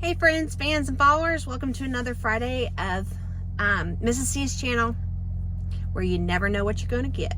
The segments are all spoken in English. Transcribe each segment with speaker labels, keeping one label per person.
Speaker 1: Hey friends, fans, and followers, welcome to another Friday of Mrs. C's channel, where you never know what you're going to get.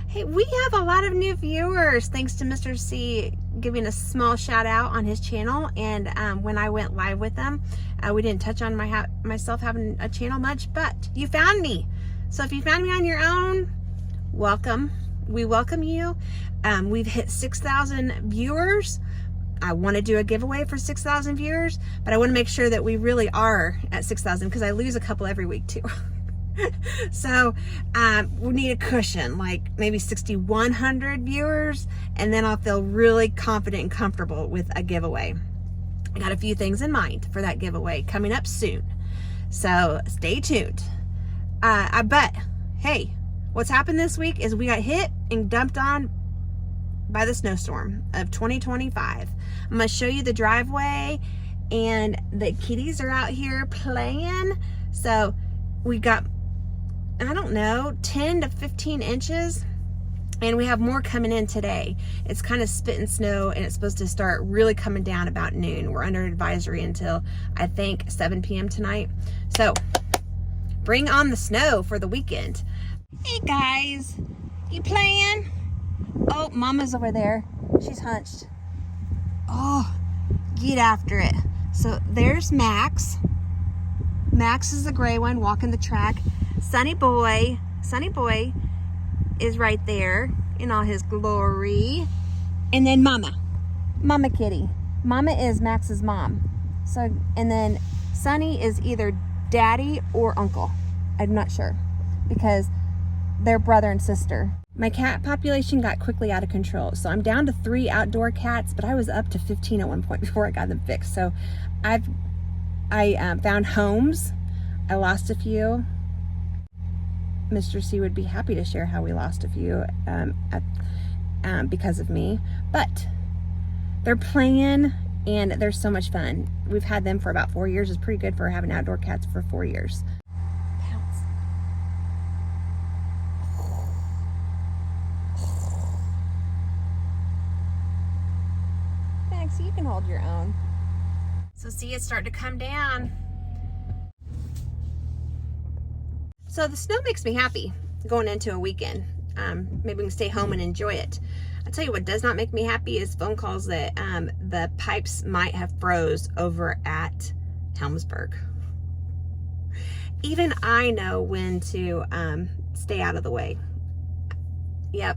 Speaker 1: Hey, we have a lot of new viewers thanks to Mr. C giving a small shout out on his channel. And when I went live with them, we didn't touch on myself having a channel much, but you found me. So if you found me on your own, welcome. We welcome you. We've hit 6,000 viewers. I want to do a giveaway for 6,000 viewers, but I want to make sure that we really are at 6,000 because I lose a couple every week too. So we need a cushion, like maybe 6,100 viewers, and then I'll feel really confident and comfortable with a giveaway. I got a few things in mind for that giveaway coming up soon. So stay tuned. But hey, what's happened this week is we got hit and dumped on by the snowstorm of 2025. I'm gonna show you the driveway, and the kitties are out here playing. So we got, I don't know, 10 to 15 inches, and we have more coming in today. It's kind of spitting snow, and it's supposed to start really coming down about noon. We're under advisory until I think 7 p.m. tonight. So bring on the snow for the weekend. Hey guys, you playing? Oh, Mama's over there. She's hunched. Oh, get after it. So there's Max. Max is the gray one walking the track. Sunny Boy is right there in all his glory. And then Mama Kitty. Mama is Max's mom. So, and then Sunny is either daddy or uncle. I'm not sure because they're brother and sister. My cat population got quickly out of control. So I'm down to 3 outdoor cats, but I was up to 15 at one point before I got them fixed. So I found homes. I lost a few. Mr. C would be happy to share how we lost a few because of me. But they're playing and they're so much fun. We've had them for about 4 years. It's pretty good for having outdoor cats for 4 years. So you can hold your own. So see, it's starting to come down. So the snow makes me happy going into a weekend. Maybe we can stay home and enjoy it. I'll tell you what does not make me happy is phone calls that the pipes might have froze over at Helmsburg. Even I know when to stay out of the way. Yep.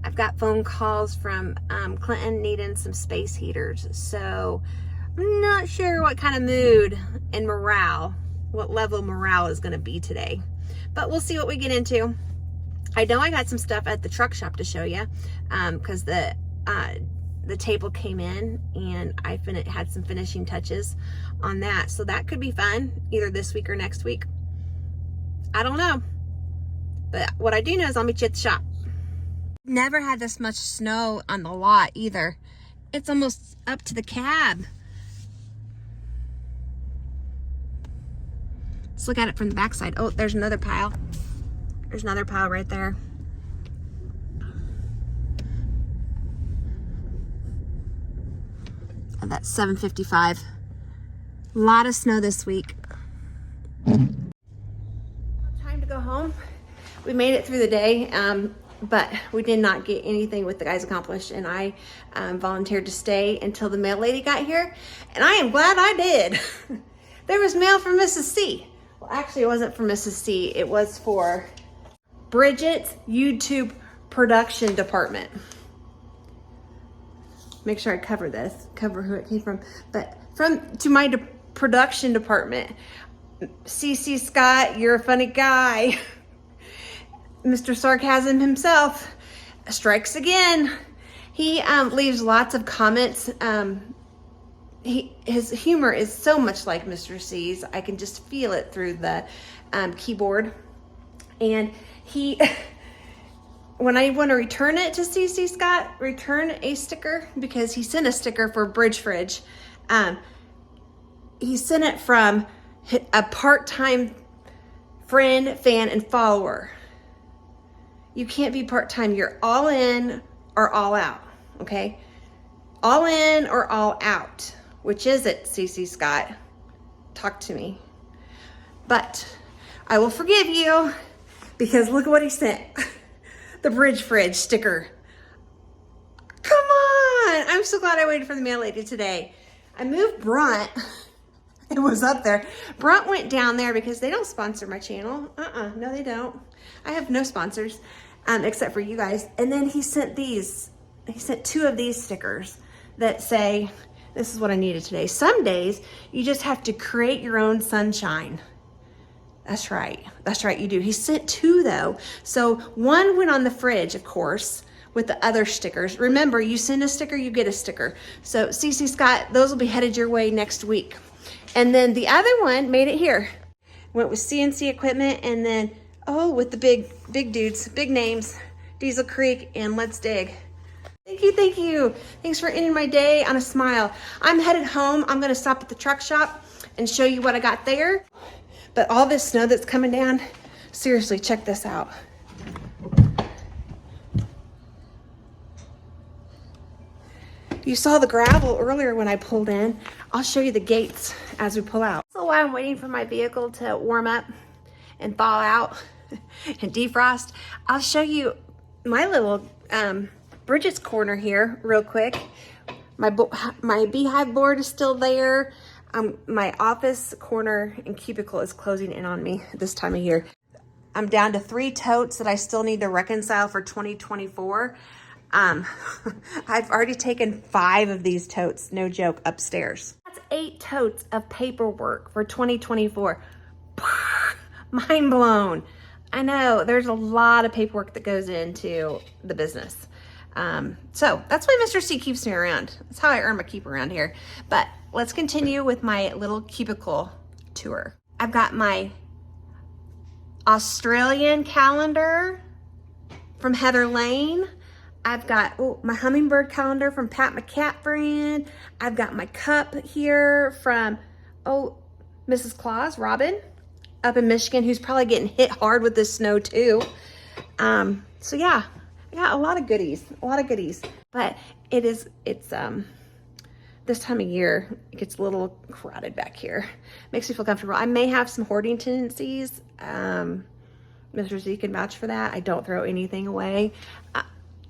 Speaker 1: I've got phone calls from Clinton needing some space heaters. So I'm not sure what kind of mood and morale, what level of morale is going to be today. But we'll see what we get into. I know I got some stuff at the truck shop to show you because the table came in and I had some finishing touches on that. So that could be fun either this week or next week. I don't know. But what I do know is I'll meet you at the shop. Never had this much snow on the lot either. It's almost up to the cab. Let's look at it from the backside. Oh, there's another pile. There's another pile right there. And that's 7:55. A lot of snow this week. Time to go home. We made it through the day. But we did not get anything with the guys accomplished, and I volunteered to stay until the mail lady got here, and I am glad I did. There was mail from Mrs. C. Well, actually, it wasn't for Mrs. C. It was for Bridget's YouTube production department. Make sure I cover who it came from. But to my production department. CC Scott, you're a funny guy. Mr. Sarcasm himself strikes again. He leaves lots of comments. His humor is so much like Mr. C's. I can just feel it through the keyboard. And when I want to return it to CC Scott, return a sticker, because he sent a sticker for Bridge Fridge. He sent it from a part-time friend, fan, and follower. You can't be part-time. You're all in or all out, okay? All in or all out. Which is it, CC Scott? Talk to me. But I will forgive you because look at what he sent. The bridge fridge sticker. Come on. I'm so glad I waited for the mail lady today. I moved Brunt. It was up there. Brunt went down there because they don't sponsor my channel. No, they don't. I have no sponsors except for you guys. And then he sent these. He sent 2 of these stickers that say, this is what I needed today. Some days you just have to create your own sunshine. That's right. That's right, you do. He sent 2 though. So one went on the fridge, of course, with the other stickers. Remember, you send a sticker, you get a sticker. So CC Scott, those will be headed your way next week. And then the other one made it here. Went with CNC equipment, and then, oh, with the big dudes, big names, Diesel Creek and Let's Dig. Thank you, thank you. Thanks for ending my day on a smile. I'm headed home. I'm gonna stop at the truck shop and show you what I got there. But all this snow that's coming down, seriously, check this out. You saw the gravel earlier when I pulled in. I'll show you the gates as we pull out. So while I'm waiting for my vehicle to warm up and thaw out and defrost, I'll show you my little Bridget's corner here real quick. My beehive board is still there. My office corner and cubicle is closing in on me this time of year. I'm down to 3 totes that I still need to reconcile for 2024. I've already taken 5 of these totes, no joke, upstairs. That's 8 totes of paperwork for 2024. Mind blown. I know there's a lot of paperwork that goes into the business. So that's why Mr. C keeps me around. That's how I earn my keep around here. But let's continue with my little cubicle tour. I've got my Australian calendar from Heather Lane. I've got my hummingbird calendar from Pat McCat brand. I've got my cup here from, Mrs. Claus, Robin, up in Michigan, who's probably getting hit hard with this snow too. So yeah, I got a lot of goodies, but it's this time of year, it gets a little crowded back here. Makes me feel comfortable. I may have some hoarding tendencies. Mr. Z can vouch for that. I don't throw anything away.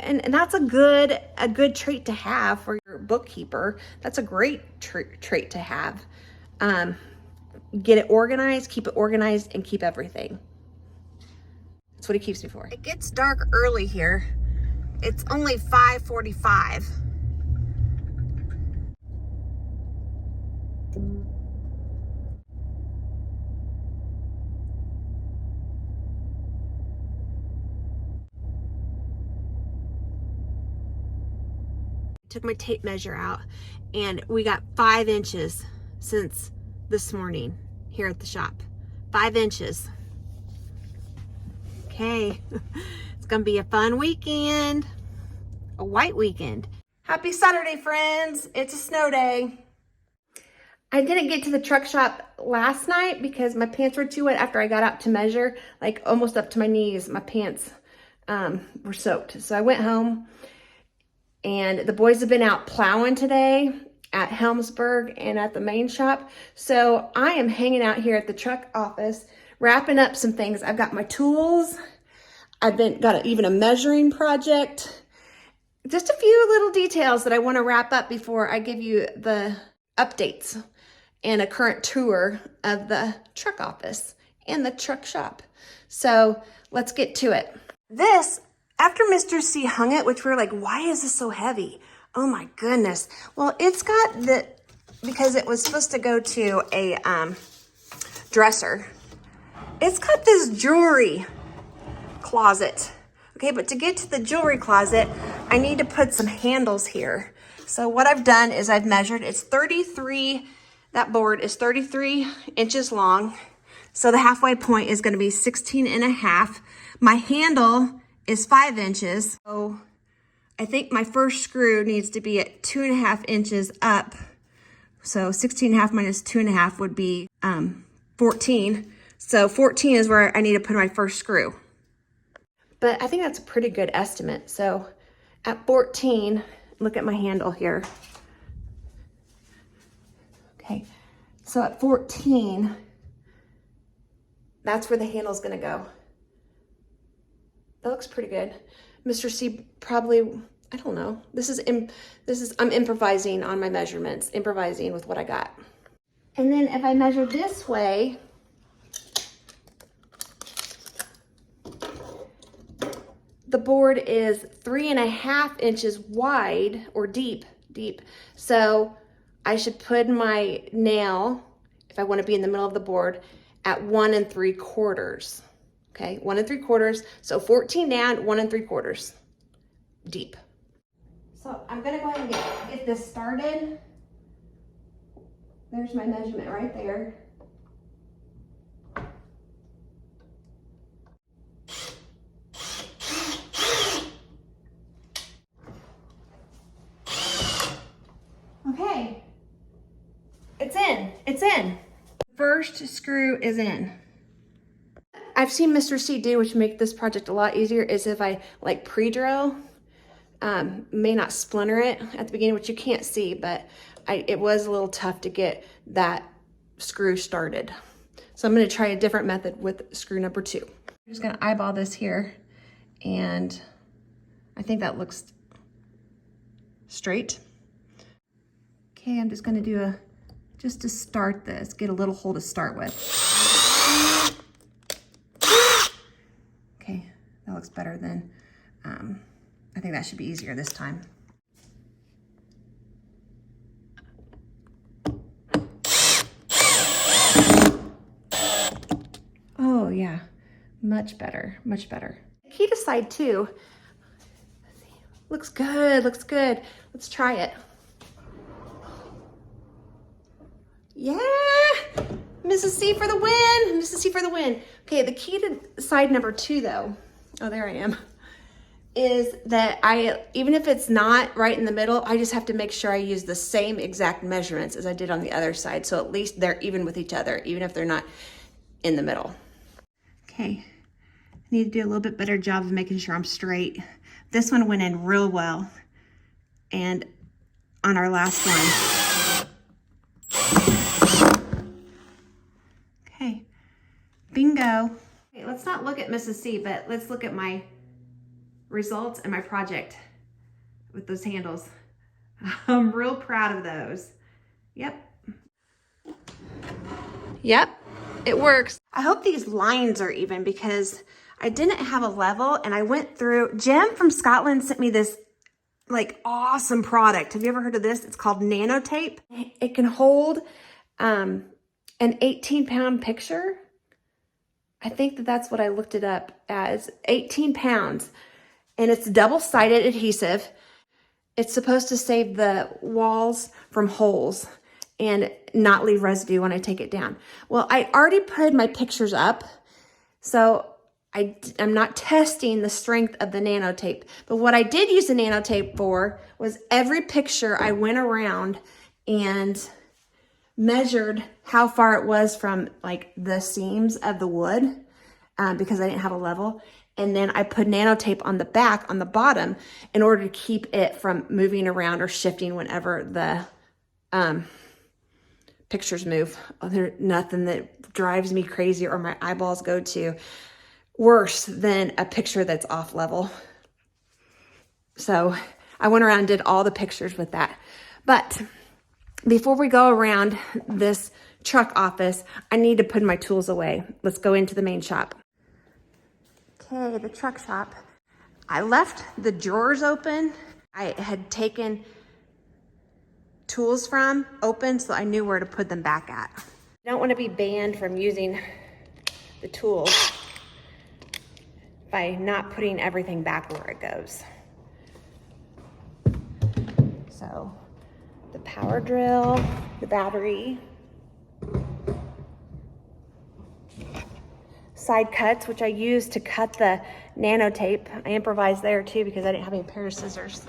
Speaker 1: And that's a good trait to have for your bookkeeper. That's a great trait to have. Get it organized, keep it organized, and keep everything. That's what he keeps me for. It gets dark early here. It's only 5:45. Took my tape measure out, and we got 5 inches since this morning here at the shop. 5 inches. Okay, it's gonna be a fun weekend, a white weekend. Happy Saturday, friends. It's a snow day. I didn't get to the truck shop last night because my pants were too wet after I got out to measure, like almost up to my knees. My pants were soaked. So I went home, and the boys have been out plowing today at Helmsburg and at the main shop. So I am hanging out here at the truck office, wrapping up some things. I've got my tools. I've got even a measuring project. Just a few little details that I want to wrap up before I give you the updates and a current tour of the truck office and the truck shop. So let's get to it. This, after Mr. C hung it, which we were like, why is this so heavy? Oh my goodness. Well, it's got because it was supposed to go to a dresser. It's got this jewelry closet. Okay, but to get to the jewelry closet, I need to put some handles here. So what I've done is I've measured, it's 33, that board is 33 inches long. So the halfway point is gonna be 16 and a half. My handle is 5 inches. So I think my first screw needs to be at 2.5 inches up. So 16 and a half minus 2.5 would be 14. So 14 is where I need to put my first screw. But I think that's a pretty good estimate. So at 14, look at my handle here. Okay, so at 14, that's where the handle's gonna go. That looks pretty good. Mr. C probably, I don't know. I'm improvising on my measurements, improvising with what I got. And then if I measure this way, the board is 3.5 inches wide or deep. So I should put my nail, if I want to be in the middle of the board, at 1 3/4. Okay, 1 3/4. So 14 down, 1 3/4 deep. So I'm gonna go ahead and get this started. There's my measurement right there. Okay, it's in. First screw is in. I've seen Mr. C do, which make this project a lot easier, is if I like pre-drill, may not splinter it at the beginning, which you can't see, but it was a little tough to get that screw started. So I'm gonna try a different method with screw number 2. I'm just gonna eyeball this here, and I think that looks straight. Okay, I'm just gonna do just to start this, get a little hole to start with. Okay, that looks better than, I think that should be easier this time. Oh yeah, much better, much better. Key to side 2, looks good, looks good. Let's try it. Yeah, Mrs. C for the win, Mrs. C for the win. Okay, the key to side number 2 though, oh there I am, is that even if it's not right in the middle, I just have to make sure I use the same exact measurements as I did on the other side. So at least they're even with each other, even if they're not in the middle. Okay, I need to do a little bit better job of making sure I'm straight. This one went in real well. And on our last one. Okay, bingo. Okay, let's not look at Mrs. C, but let's look at my results and my project with those handles. I'm real proud of those. Yep, it works. I hope these lines are even because I didn't have a level, and I went through, Jim from Scotland sent me this like awesome product. Have you ever heard of this? It's called nano tape. It can hold an 18-pound picture. I think that's what I looked it up as, 18 pounds. And it's double-sided adhesive. It's supposed to save the walls from holes and not leave residue when I take it down. Well, I already put my pictures up, so I'm not testing the strength of the nano tape. But what I did use the nano tape for was every picture I went around and measured how far it was from like the seams of the wood because I didn't have a level. And then I put nano tape on the back, on the bottom, in order to keep it from moving around or shifting whenever the pictures move. Oh, there's nothing that drives me crazy or my eyeballs go to worse than a picture that's off level. So I went around and did all the pictures with that. But before we go around this truck office, I need to put my tools away. Let's go into the main shop. Okay, the truck shop. I left the drawers open. I had taken tools from open, so I knew where to put them back at. I don't want to be banned from using the tools by not putting everything back where it goes. So the power drill, the battery, side cuts, which I used to cut the nano tape. I improvised there too because I didn't have any pair of scissors.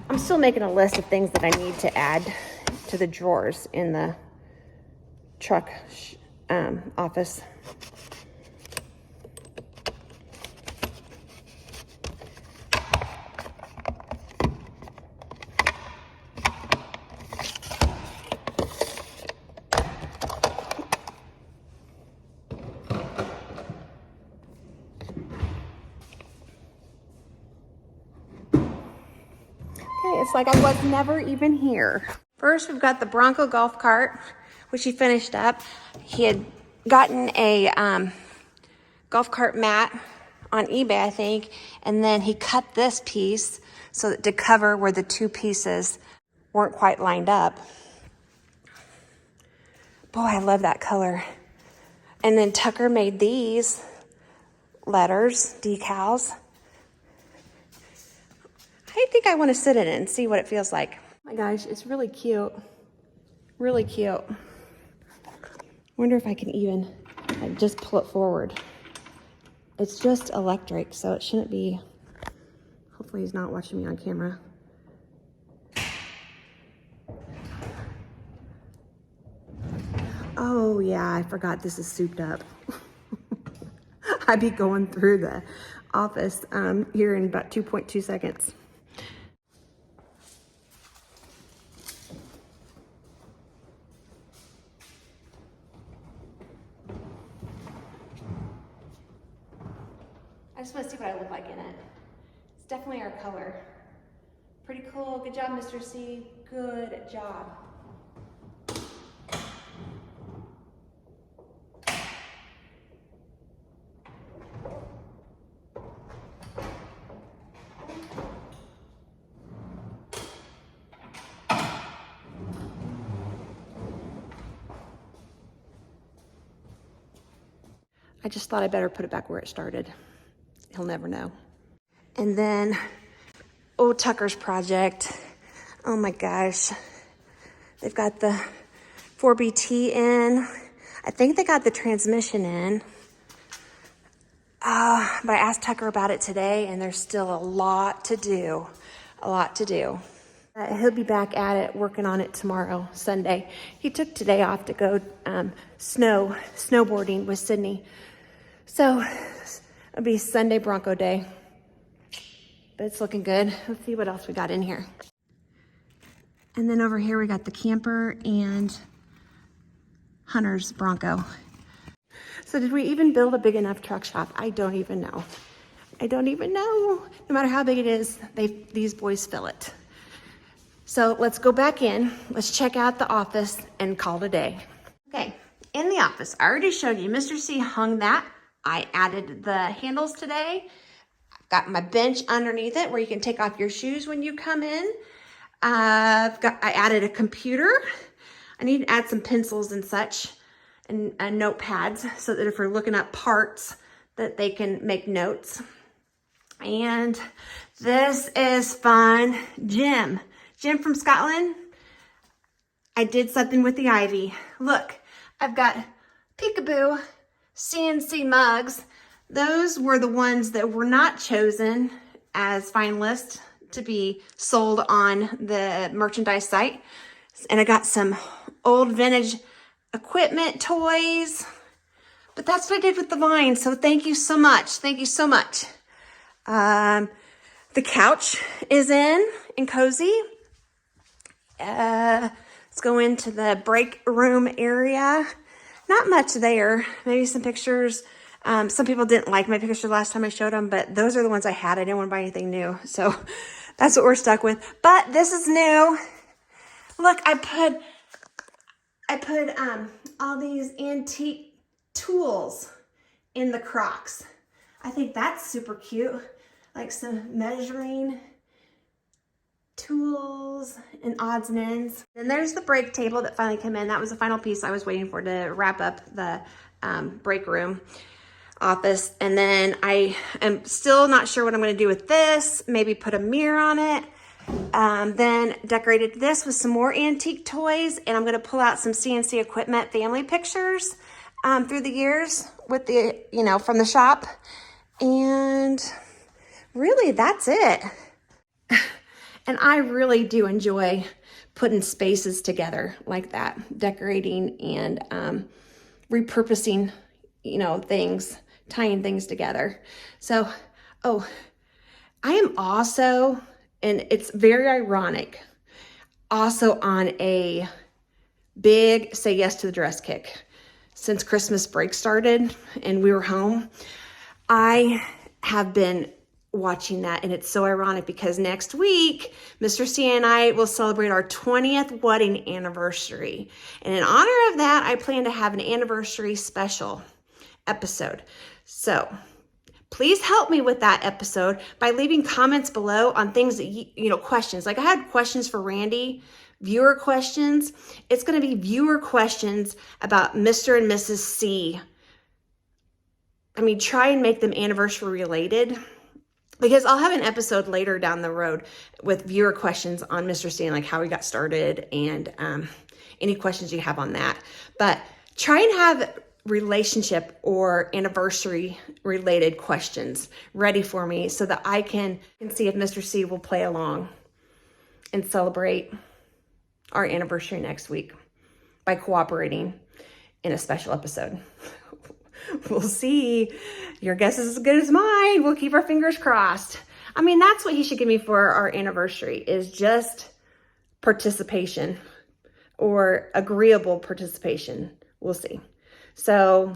Speaker 1: I'm still making a list of things that I need to add to the drawers in the truck office. Okay, it's like I was never even here. First, we've got the Bronco golf cart, which he finished up. He had gotten a golf cart mat on eBay, I think, and then he cut this piece so that to cover where the two pieces weren't quite lined up. Boy, I love that color. And then Tucker made these letters, decals. I think I want to sit in it and see what it feels like. Oh my gosh, it's really cute. Really cute. Wonder if I can even like just pull it forward. It's just electric, so it shouldn't be, hopefully he's not watching me on camera. Oh yeah, I forgot this is souped up. I'd be going through the office here in about 2.2 seconds. I just want to see what I look like in it. It's definitely our color. Pretty cool. Good job, Mr. C. Good job. I just thought I better put it back where it started. He'll never know. And then, old Tucker's project. Oh my gosh. They've got the 4BT in. I think they got the transmission in. But I asked Tucker about it today, and there's still a lot to do. A lot to do. He'll be back at it, working on it tomorrow, Sunday. He took today off to go snowboarding with Sydney. So it'll be Sunday Bronco Day. But it's looking good. Let's see what else we got in here. And then over here we got the camper and Hunter's Bronco. So did we even build a big enough truck shop? I don't even know. I don't even know. No matter how big it is, these boys fill it. So let's go back in. Let's check out the office and call it a day. Okay, in the office, I already showed you. Mr. C hung that. I added the handles today. I've got my bench underneath it where you can take off your shoes when you come in. I added a computer. I need to add some pencils and such and notepads so that if we're looking up parts that they can make notes. And this is fun. Jim from Scotland. I did something with the ivy. Look, I've got peekaboo CNC mugs. Those were the ones that were not chosen as finalists to be sold on the merchandise site. And I got some old vintage equipment, toys, but that's what I did with the vine. So thank you so much. Thank you so much. The couch is in and cozy. Let's go into the break room area. Not much there. Maybe some pictures. Some people didn't like my picture last time I showed them, but those are the ones I had. I didn't want to buy anything new. So that's what we're stuck with. But this is new. Look, I put all these antique tools in the Crocs. I think that's super cute. Like some measuring tools and odds and ends. And there's the break table that finally came in. That was the final piece I was waiting for to wrap up the break room office. And then I am still not sure what I'm going to do with this. Maybe put a mirror on it. Then decorated this with some more antique toys, and I'm going to pull out some CNC equipment family pictures through the years with the, from the shop. And really, that's it. And I really do enjoy putting spaces together like that, decorating and repurposing, things, tying things together. So, I am also, and it's very ironic, also on a big say yes to the dress kick. Since Christmas break started and we were home, I have been watching that. And it's so ironic because next week, Mr. C and I will celebrate our 20th wedding anniversary. And in honor of that, I plan to have an anniversary special episode. So please help me with that episode by leaving comments below on things that questions. Like I had questions for Randy, viewer questions. It's going to be viewer questions about Mr. and Mrs. C. I mean, try and make them anniversary related, because I'll have an episode later down the road with viewer questions on Mr. C and like how he got started and any questions you have on that. But try and have relationship or anniversary related questions ready for me so that I can see if Mr. C will play along and celebrate our anniversary next week by cooperating in a special episode. We'll see. Your guess is as good as mine. We'll keep our fingers crossed. I mean, that's what he should give me for our anniversary, is just participation or agreeable participation. We'll see. So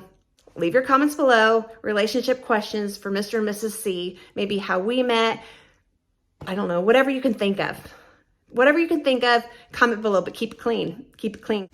Speaker 1: leave your comments below. Relationship questions for Mr. and Mrs. C. Maybe how we met. I don't know. Whatever you can think of. Whatever you can think of, comment below, but keep it clean. Keep it clean.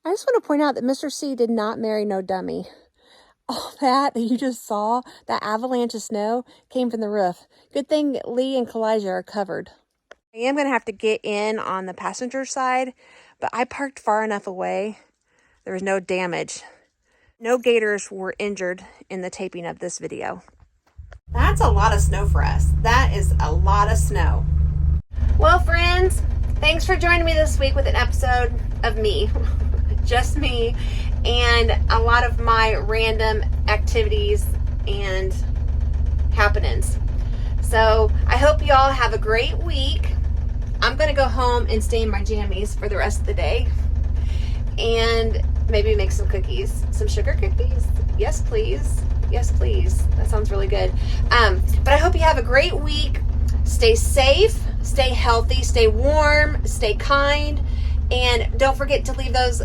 Speaker 1: I just want to point out that Mr. C did not marry no dummy. All that you just saw, that avalanche of snow, came from the roof. Good thing Lee and Kalijah are covered. I am going to have to get in on the passenger side, but I parked far enough away. There was no damage. No gators were injured in the taping of this video. That's a lot of snow for us. That is a lot of snow. Well, friends, thanks for joining me this week with an episode of me. Just me and a lot of my random activities and happenings. So I hope you all have a great week. I'm going to go home and stay in my jammies for the rest of the day and maybe make some cookies, some sugar cookies. Yes, please. Yes, please. That sounds really good. But I hope you have a great week. Stay safe, stay healthy, stay warm, stay kind. And don't forget to leave those,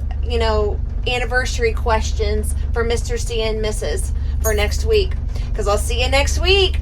Speaker 1: anniversary questions for Mr. C and Mrs. for next week. Because I'll see you next week.